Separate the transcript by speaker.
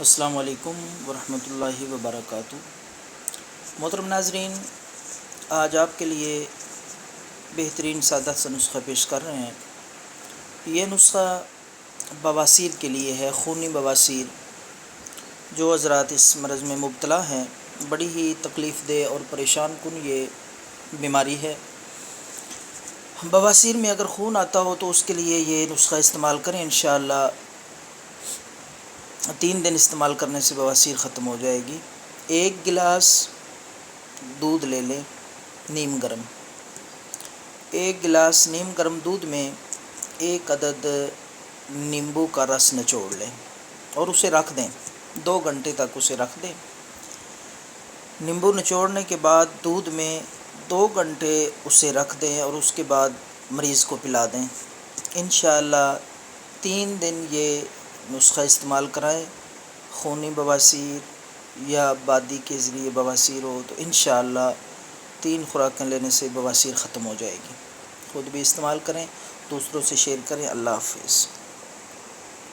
Speaker 1: السلام علیکم ورحمۃ اللہ وبرکاتہ۔ محترم ناظرین، آج آپ کے لیے بہترین سادہ سا نسخہ پیش کر رہے ہیں۔ یہ نسخہ بواسیر کے لیے ہے، خونی بواسیر۔ جو حضرات اس مرض میں مبتلا ہیں، بڑی ہی تکلیف دہ اور پریشان کن یہ بیماری ہے۔ بواسیر میں اگر خون آتا ہو تو اس کے لیے یہ نسخہ استعمال کریں، انشاءاللہ 3 دن استعمال کرنے سے بواسیر ختم ہو جائے گی۔ 1 گلاس دودھ لے لیں نیم گرم۔ 1 گلاس نیم گرم دودھ میں 1 عدد نیمبو کا رس نچوڑ لیں اور اسے رکھ دیں، 2 گھنٹے تک اسے رکھ دیں۔ نیمبو نچوڑنے کے بعد دودھ میں 2 گھنٹے اسے رکھ دیں اور اس کے بعد مریض کو پلا دیں۔ انشاءاللہ 3 دن یہ نسخہ استعمال کرائیں۔ خونی بواسیر یا بادی کے ذریعے بواسیر ہو تو انشاءاللہ 3 خوراکیں لینے سے بواسیر ختم ہو جائے گی۔ خود بھی استعمال کریں، دوسروں سے شیئر کریں۔ اللہ حافظ۔